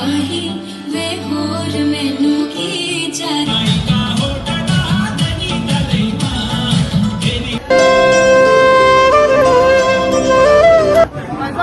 सिपाही वे होर मैनू की जारी।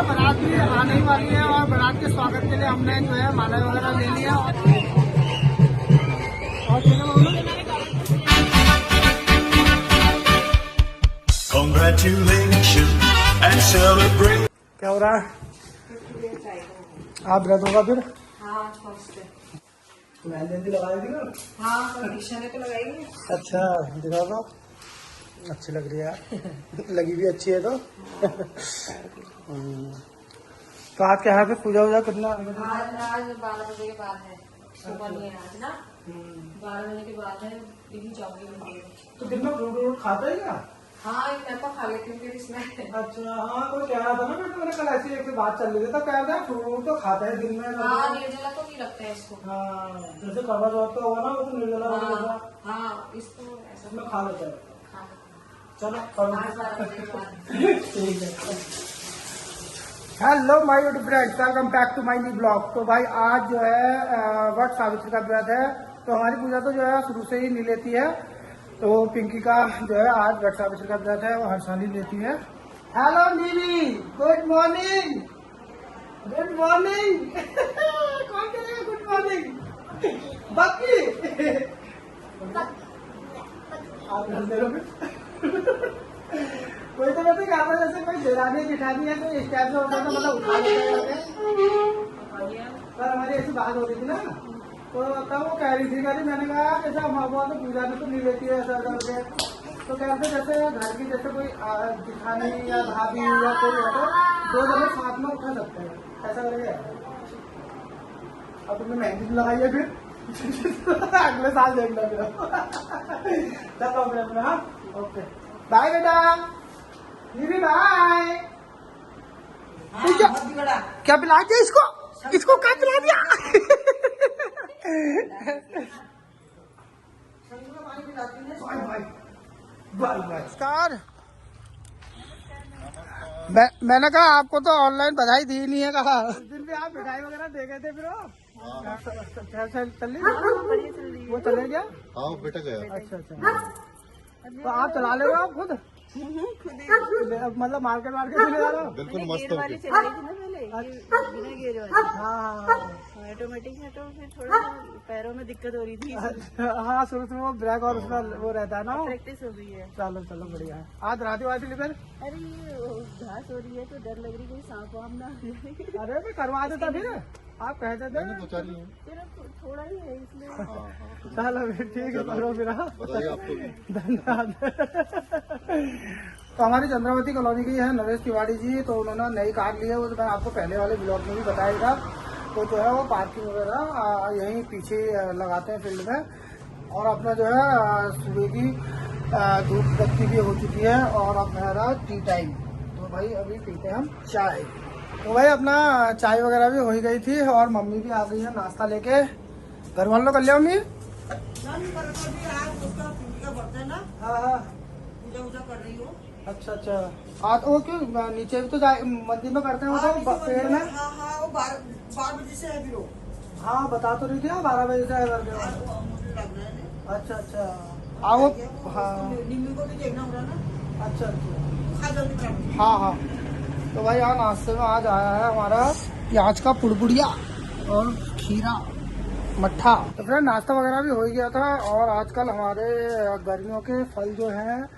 बारात भी आने ही वाली है और बारात के स्वागत के लिए हमने जो है माला वगैरह ले लिया और क्या हो रहा है? आप व्रत होगा फिर? हाँ, मेहंदी लगाई थी ना? हाँ, ने तो लगाई है। अच्छा, दिखा दो। अच्छी लग रही है यार। लगी भी अच्छी है तो। तो आज क्या है फिर पूजा वूजा कितना? आज 12 बजे के बाद है। सुबह नहीं है आज ना। 12 बजे के बाद है। दीदी चौकी बनती है। तो दिन में फ्रूट खाता है क्या? हाँ, एक टाइप का खा लेती हूँ फिर इसमें। अच्छा, हाँ कोई कह रहा था ना, मैंने कल ऐसी एक बात चल रही थी तो कह रहा था फ्रूट तो खाता है दिन में। हाँ, निर्जला तो नहीं रखते हैं इसको। हाँ, जैसे करवा चौथ तो होगा ना वो तो निर्जला वाला। हाँ, इसको ऐसा में खा लेते हैं। चलो ठीक है। Hello my YouTube friends, welcome back to my new blog. तो भाई आज जो है वट सावित्री का व्रत है, तो हमारी पूजा तो जो है शुरू से ही नहीं लेती है। तो पिंकी का जो है आज वट सावित्री का व्रत है, वो हर साल ही लेती है। हेलो दीदी, गुड मॉर्निंग। Good morning. कौन करेगा गुड मॉर्निंग? बाकी आप कोई तो मतलब क्या जैसे कोई देरानी जिठानी है तो इस टाइप से होता था, मतलब उठा लेते हैं। पर हमारी ऐसी बात हो रही थी ना, तो तब वो कह रही थी, मैंने कहा जैसे हम तो पूजा में तो नहीं लेती है ऐसा करके। तो कहते जैसे घर की जैसे कोई जिठानी या भाभी या कोई है तो दो जने साथ में उठा सकते हैं, ऐसा करके। अब तुमने मेहंदी लगाई है फिर अगले साल देखना मेरा। चलो अपने। हाँ ओके, बाय बेटा। दीदी बाय। क्या पिला दिया इसको? इसको क्या पिला दिया? नमस्कार। मैंने कहा आपको तो ऑनलाइन बधाई दी नहीं है, कहा उस दिन भी आप मिठाई वगैरह दे गए थे। फिर वो चले गया? हाँ बेटा गया। अच्छा। तो आप चला ले रहे हो आप खुद? मतलब मार्केट से ले जा रहे हो? बिल्कुल मस्त वाली चल रही थी ना पहले, बिना गेयर वाली। हाँ, ऑटोमेटिक है तो फिर थोड़ा पैरों में दिक्कत हो रही थी। हाँ शुरू से वो ब्रेक और उसका वो रहता है ना, प्रैक्टिस हो गई है। चलो बढ़िया है। आज रात वाली फिर अरे घास हो रही है तो डर लग रही कोई सांप वाम ना। अरे मैं करवा देता फिर, आप कहते थे थोड़ा ही है इसलिए। चलो ठीक है, करो फिर। धन्यवाद। तो हमारी चंद्रावती कॉलोनी की है नरेश तिवारी जी, तो उन्होंने नई कार ली है, वो तो मैं आपको पहले वाले ब्लॉग में भी बताया था। तो जो है वो पार्किंग वगैरह यहीं पीछे लगाते हैं फील्ड में। और अपना जो है सुबह की धूप बत्ती भी हो चुकी है और अब मेरा टी टाइम। तो भाई अभी पीते हैं हम चाय। तो भाई अपना चाय वगैरह भी हो ही गई थी और मम्मी भी आ गई है नाश्ता लेके। घर वालों कर लिया मम्मी? हाँ। पूजा कर रही हूँ। अच्छा। आज वो क्यों नीचे भी तो मंदिर में करते हैं वो तो पेड़ में? हाँ, वो 12 बजे से है फिर। हाँ बता तो रही थी 12 बजे से है करके। अच्छा। आओ। हाँ निम्मी को भी देखना होगा ना। अच्छा। खा जल्दी। हाँ। तो भाई यहाँ नाश्ते में आज आया है हमारा प्याज का पुड़पुड़िया और खीरा मट्ठा। तो फिर नाश्ता वगैरह भी हो गया था। और आजकल हमारे गर्मियों के फल जो हैं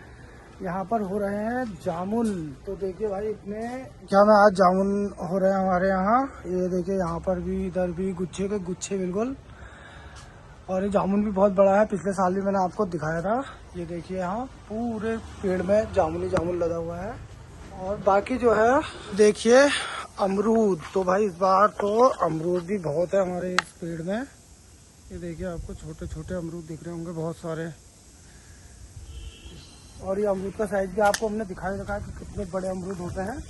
यहाँ पर हो रहे हैं जामुन। तो देखिए भाई इतने क्या मैं आज जामुन हो रहे हैं हमारे यहाँ। ये देखिए यहाँ पर भी, इधर भी गुच्छे के गुच्छे बिल्कुल। और ये जामुन भी बहुत बड़ा है, पिछले साल भी मैंने आपको दिखाया था। ये देखिए यहाँ पूरे पेड़ में जामुन ही जामुन लगा हुआ है। और बाकी जो है देखिए अमरूद। तो भाई इस बार तो अमरूद भी बहुत है हमारे इस पेड़ में। ये देखिए आपको छोटे छोटे अमरूद दिख रहे होंगे बहुत सारे। और ये अमरूद का साइज भी आपको हमने दिखाई रखा है कि कितने बड़े अमरूद होते हैं।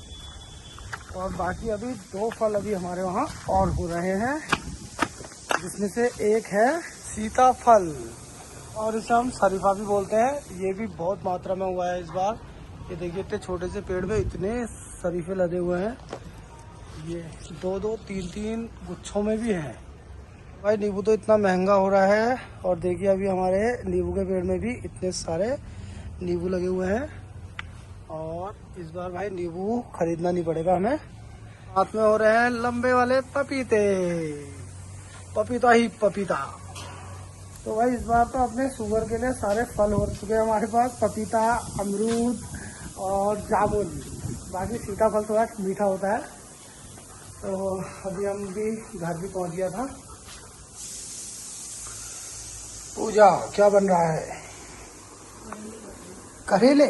और बाकी अभी 2 फल अभी हमारे वहाँ और हो रहे हैं, जिसमें से एक है सीताफल और इसे हम शरीफा भी बोलते हैं। ये भी बहुत मात्रा में हुआ है इस बार। ये देखिए इतने छोटे से पेड़ में इतने शरीफे लगे हुए हैं, ये 2-2, 3-3 गुच्छों में भी है भाई। नींबू तो इतना महंगा हो रहा है। और देखिए अभी हमारे नींबू के पेड़ में भी इतने सारे नींबू लगे हुए हैं। और इस बार भाई नींबू खरीदना नहीं पड़ेगा हमें। हाथ में हो रहे हैं लंबे वाले पपीते, पपीता ही पपीता। तो भाई इस बार तो अपने शुगर के लिए सारे फल हो चुके हैं हमारे पास, पपीता, अमरूद और जामुन। बाकी सीताफल थोड़ा मीठा होता है। तो अभी हम भी घर भी पहुंच गया था। पूजा क्या बन रहा है? करेले।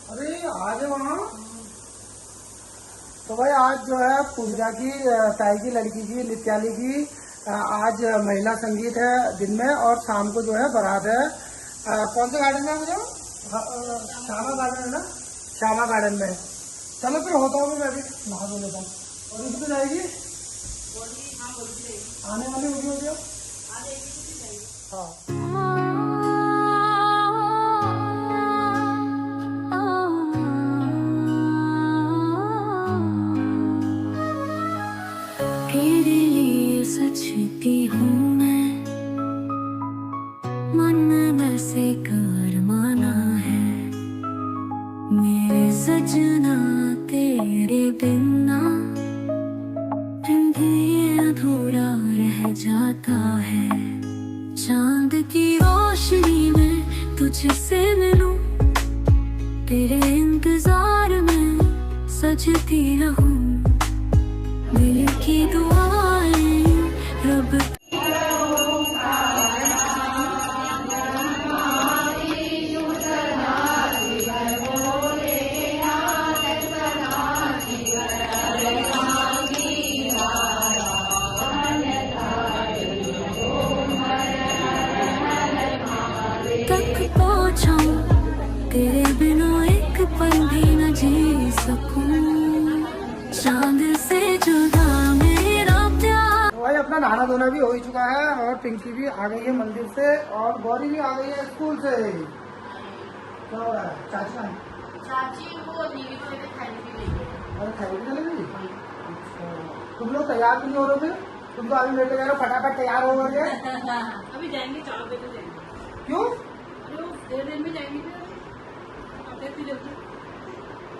अरे आज वहाँ तो भाई आज जो है पूजा की, ताई की लड़की की, नित्याली की आज महिला संगीत है दिन में, और शाम को जो है बारात है। कौन से गार्डन में है मुझे? श्यामा गार्डन है ना, श्यामा गार्डन में। चलो फिर होता हूँ मैं भी नहा धो लेता हूँ। और इसको जाएगी आने वाली होगी हाँ। तेरे लिए सचती हूँ मैं, मन में से कर माना है। मेरे सजना तेरे बिना ये अधूरा रह जाता है। चांद की रोशनी में तुझसे मिलूं, तेरे इंतजार में सजती रहूं। दिल की दुआएं रब तक पहुँचाऊं, तेरे बिना एक पल भी न जी सकूं। चांद से जुदा मेरा प्यार। तो भाई अपना नहाना धोना भी हो ही चुका है, और पिंकी भी आ गई है मंदिर से, और गौरी भी आ गई है स्कूल से। क्या हो रहा है? चाची वो नीली को लेकर खाने के लिए। अरे खाई भी चलेगी। अच्छा, तुम लोग तैयार भी नहीं हो रहे थे? तुम तो अभी मेरे को कह रहे हो फटाफट तैयार हो गए। अभी जाएंगे 4 बजे जाएंगे। क्यों? अरे वो 1.5 दिन में जाएंगे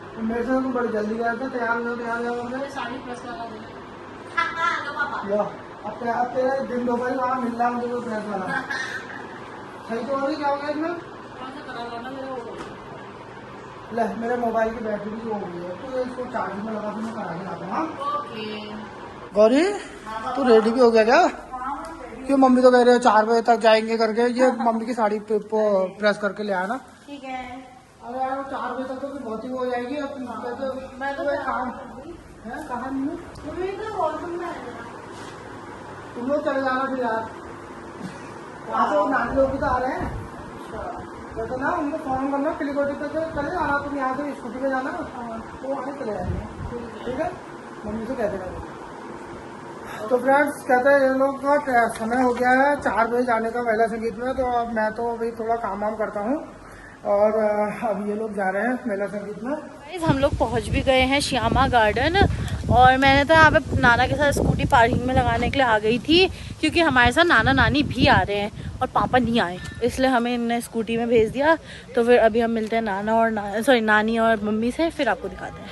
तो मेरे से तुम बड़ी जल्दी गए थे, तैयार हो तैयार जाओगे। साड़ी प्रेस लगा देना। लो अब तेरे दिन दोपहर वहाँ मिल रहा है मुझे, कोई प्रेस वाला सही तो हो रही। क्या हो गया इसमें? ले मेरे मोबाइल की बैटरी भी हो गई है, तो इसको चार्जिंग में लगा के मैं करा के लाता हूँ। गौरी तू रेडी भी हो गया क्या? क्यों? मम्मी तो कह रहे हैं 4 बजे तक जाएंगे करके। ये मम्मी की साड़ी प्रेस करके ले आना। ठीक है। अरे यार 4 बजे तक तो फिर बहुत ही हो जाएगी। अब मैं तो काम है कहा नहीं। तुम लोग चले जाना फिर यार, वहाँ से वो नानी लोग भी तो आ रहे हैं। तो ना उनको फोन करना, क्लिकोटी पे से चले जाना। तुम यहाँ से स्कूटी पे जाना, तो वहाँ चले जाएंगे। ठीक है, मम्मी से कह देना। तो फ्रेंड्स कहते हैं ये लोग का समय हो गया है 4 बजे जाने का महिला संगीत में। तो अब मैं तो अभी थोड़ा काम वाम करता हूँ, और अब ये लोग जा रहे हैं महिला संगीत में। हम लोग पहुंच भी गए हैं श्यामा गार्डन, और मैंने तो यहाँ पे नाना के साथ स्कूटी पार्किंग में लगाने के लिए आ गई थी, क्योंकि हमारे साथ नाना नानी भी आ रहे हैं और पापा नहीं आए, इसलिए हमें इन्हें स्कूटी में भेज दिया। तो फिर अभी हम मिलते हैं नाना और नानी और मम्मी से, फिर आपको दिखाते हैं।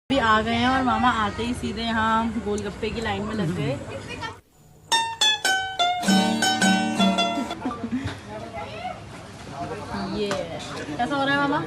अभी आ गए हैं और मामा आते ही सीधे यहाँ गोलगप्पे की लाइन में लग गए। ये कैसा हो रहा है मामा?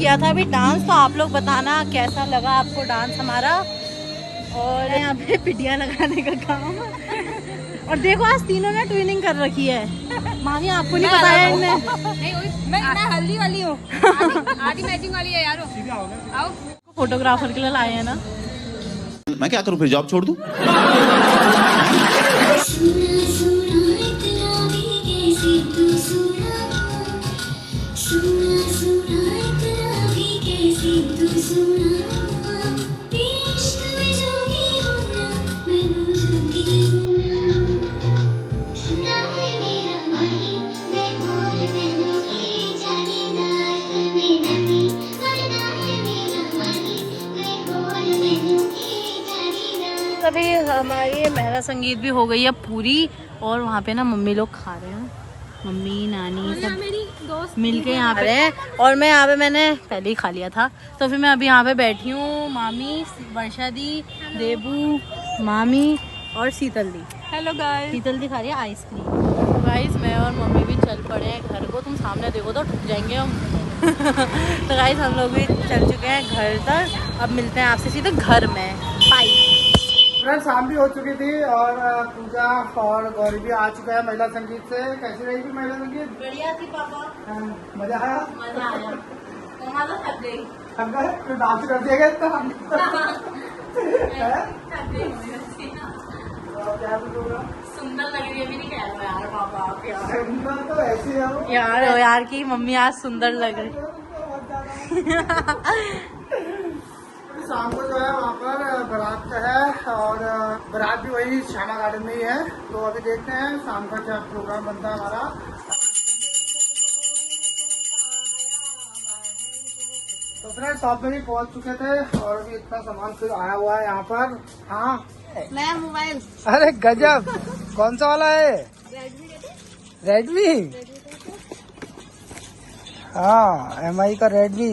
किया था अभी डांस, तो आप लोग बताना कैसा लगा आपको डांस हमारा। और यहाँ पे पिटिया लगाने का काम। और देखो आज तीनों ने ट्विनिंग कर रखी है। मामी आपको नहीं बताया इनने? मैं हल्दी वाली हूँ, आधी मैचिंग वाली है यारो। आओ फोटोग्राफर के लिए लाए हैं ना। मैं क्या करूं फिर, जॉब छोड़ दूं? अभी हमारी महिला संगीत भी हो गई है पूरी, और वहाँ पे ना मम्मी लोग खा रहे हैं, मम्मी नानी सब मेरी दोस्त मिलके यहाँ पे हैं। और मैं यहाँ पे मैंने पहले ही खा लिया था, तो फिर मैं अभी यहाँ पे बैठी हूँ। मामी, वर्षा दी, देबू, मामी और शीतल दी। Hello guys. शीतल दी खा रही है आइसक्रीम। गाइस मैं और मम्मी भी चल पड़े हैं घर को, तुम सामने देखो तो ठुक जाएंगे हम। तो गाइस हम लोग भी चल चुके हैं घर तक, अब मिलते हैं आपसे सीधे घर में। बाय। फ्रेंड्स शाम भी हो चुकी थी और पूजा और गौरी भी आ चुका है महिला संगीत से। कैसी रही थी महिला संगीत? बढ़िया थी पापा, मजा आया? मजा आया। कमाल थक गई, हम गए फिर डांस कर दिया गया तो हम क्या बोलूँगा? सुंदर लग रही है, भी नहीं कह रहा यार पापा आप यार। सुंदर तो ऐसी है यार की मम्मी आज सुंदर लग रही। शाम को जो है वहाँ पर बारात है और बारात भी वही श्यामा गार्डन में ही है। तो अभी देखते हैं शाम का क्या प्रोग्राम बनता है हमारा। तो फ्रेंड्स शॉप में भी पहुँच चुके थे और अभी इतना सामान फिर आया हुआ है यहाँ पर। हाँ नया मोबाइल। अरे गजब, कौन सा वाला है? रेडमी। हाँ MI का रेडमी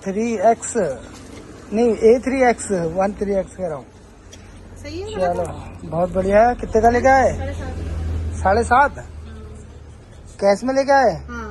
13X नहीं A3X 13X कह रहा हूँ। सही है। चलो बहुत बढ़िया है। कितने का लेके आए? 7.5। कैश में लेके आए? हाँ।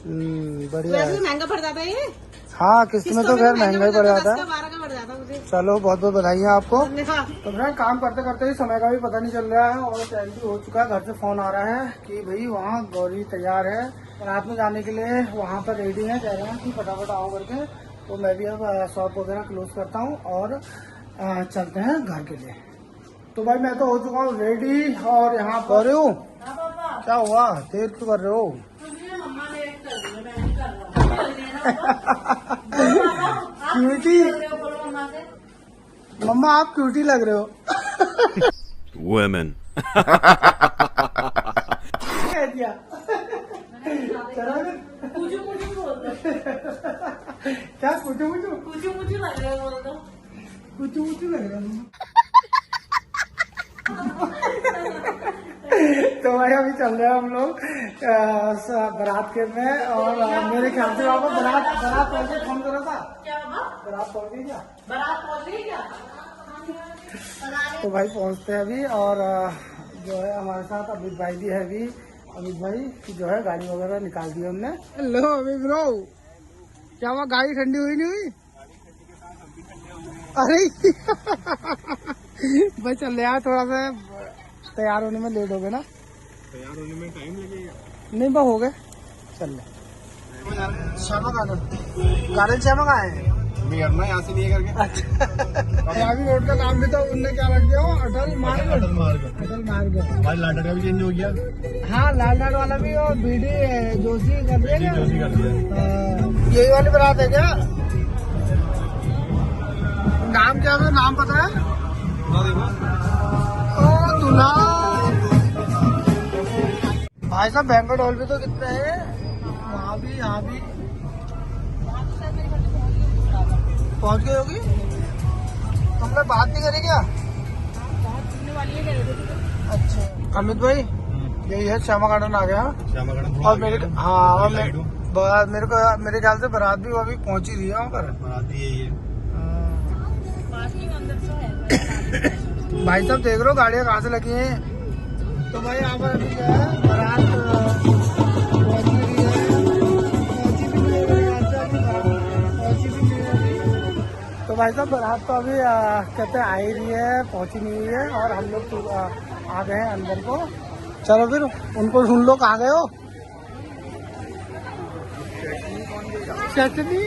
बढ़िया है। महंगा पड़ जाता है ये। हाँ किस्त में तो खैर महंगा ही पड़ जाता है। 12 का पड़ जाता मुझे। चलो बहुत बहुत बधाई आपको। हाँ। तो फ्रेंड काम करते करते ही समय का भी पता नहीं चल रहा है और टाइम भी हो चुका है। घर से फोन आ रहा है कि भाई वहाँ गौरी तैयार है रात में जाने के लिए, वहाँ पर रेडी है, कह रहे हैं कि फटाफट आओ करके। तो मैं भी अब शॉप वगैरह क्लोज करता हूँ और चलते हैं घर के लिए। तो भाई मैं तो हो चुका हूँ रेडी और यहाँ पर हूँ। क्या हुआ, देर क्यों कर रहे हो? क्यूटी मम्मा, आप क्यूटी लग रहे हो। Women. कह दिया। क्या कुछ लग रहा है? कुछ लग रहा है। तो भाई अभी चल रहे हैं हम लोग बारात के में और मेरे ख्याल से वहाँ पर बारात पहुँच के फोन करा था। बारात पहुँच गई क्या? तो भाई पहुँचते हैं अभी और जो है हमारे साथ अमित भाई भी है। अभी अमित भाई जो है गाड़ी वगैरह निकाल दी हमने। हेलो अमित ब्रो, क्या हुआ, गाड़ी ठंडी हुई नहीं हुई? अरे भाई चल रहा है, थोड़ा सा तैयार होने में लेट हो गए ना। तैयार होने में टाइम लगेगा? नहीं बस हो गए, चल रहे। श्यामा गार्डन श्यामा कहाँ है? यहाँ से लिए करके। अच्छा अभी रोड का काम भी तो उनने क्या रख दिया, अटल मार्ग भाई। लाल का भी चेंज हो गया। हाँ लाल डाट वाला भी और BD जोशी कर दिया। यही वाली बारात है क्या? नाम क्या है, नाम पता है? ओ दूल्हा भाई साहब। बैंक्वेट हॉल भी तो कितने हैं, वहाँ भी यहाँ भी। पहुँच गई होगी, तुमने बात नहीं करी क्या? अच्छा अमित भाई यही है श्यामा गार्डन आ गया। श्यामा गार्डन और मेरे मेरे ख्याल से बारात भी अभी पहुँच ही रही है वहाँ पर। बारात भी यही है। भाई साहब देख रहे हो गाड़ियाँ कहाँ से लगी हैं। तो भाई यहाँ पर अभी जो है बारात पहुँची भी है, भाई साहब बारात तो अभी कहते आ ही रही है, पहुंची नहीं हुई है और हम लोग तो आ गए हैं अंदर को। चलो फिर उनको ढूंढ लो, कहाँ गए हो? चटनी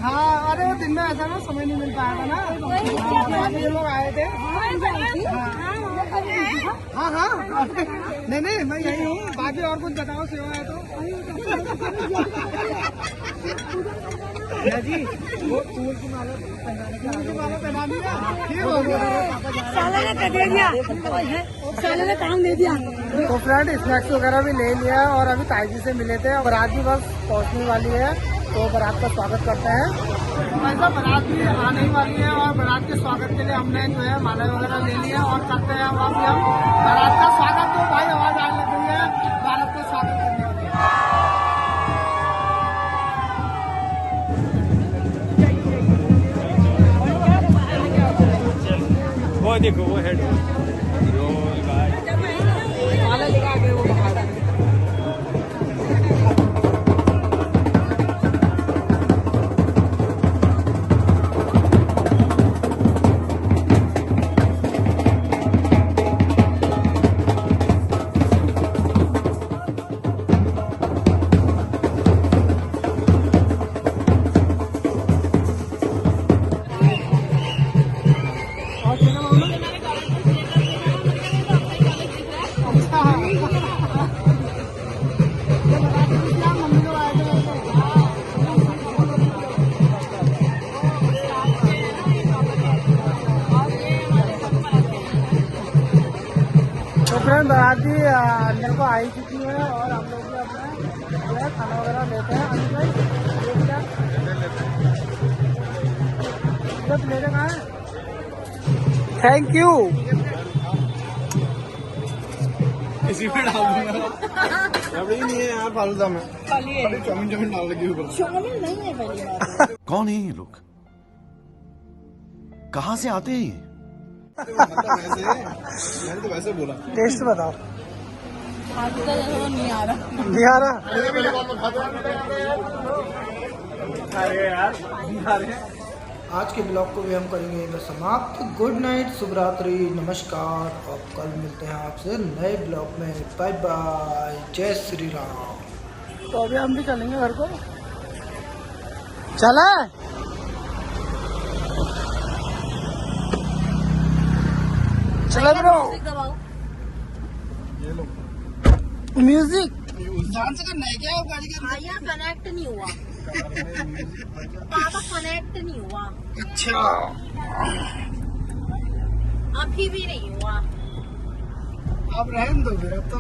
हाँ, अरे वो दिन में ऐसा ना समय नहीं मिल पाया था ना, ये लोग आए थे। हाँ हाँ, नहीं मैं यही हूँ, बाकी और कुछ बताओ, सेवा है तो। जी वो फूल की माला पहना दिया, ठीक हो गया, साले ने काम दे दिया। तो फ्रेंड स्नैक्स वगैरह भी ले लिया और अभी ताई जी से मिले थे। बारात भी बस पहुंचने वाली है, तो बारात का स्वागत करते हैं। ऐसा बारात भी आने ही वाली है और बारात के स्वागत के लिए हमने जो है माला वगैरह ले लिया और करते हैं वहाँ भी हम बारात का स्वागत। तो भाई आवाज आने लग गई है बारात का स्वागत करने के लिए। वो देखो वो हेड फ्रेंड बारात भी अंदर को आई चुकी है और हम लोग भी अपना जो है खाना वगैरह लेते हैं। प्लेट कहाँ है? Thank you. इसी में डाल दूंगा, अभी नहीं है यार फालूदा में, चाउमीन डाल लगी ऊपर। चाउमीन नहीं है पहली बात। कौन है ये लोग, कहाँ से आते हैं? मैंने तो वैसे बोला। टेस्ट बताओ। नहीं आ रहा, नहीं आ रहा। अरे यार आज के ब्लॉग को भी हम करेंगे इधर समाप्त। गुड नाइट, शुभ रात्रि, नमस्कार और कल मिलते हैं आपसे नए ब्लॉग में। बाय बाय, जय श्री राम। तो अभी हम भी चलेंगे घर को। चला चला ब्रो। म्यूजिक डांस करना है क्या? गाड़ी के कनेक्ट नहीं हुआ पापा, कनेक्ट नहीं हुआ। अच्छा, अभी भी नहीं हुआ। आप रहने दो फिर, अब तो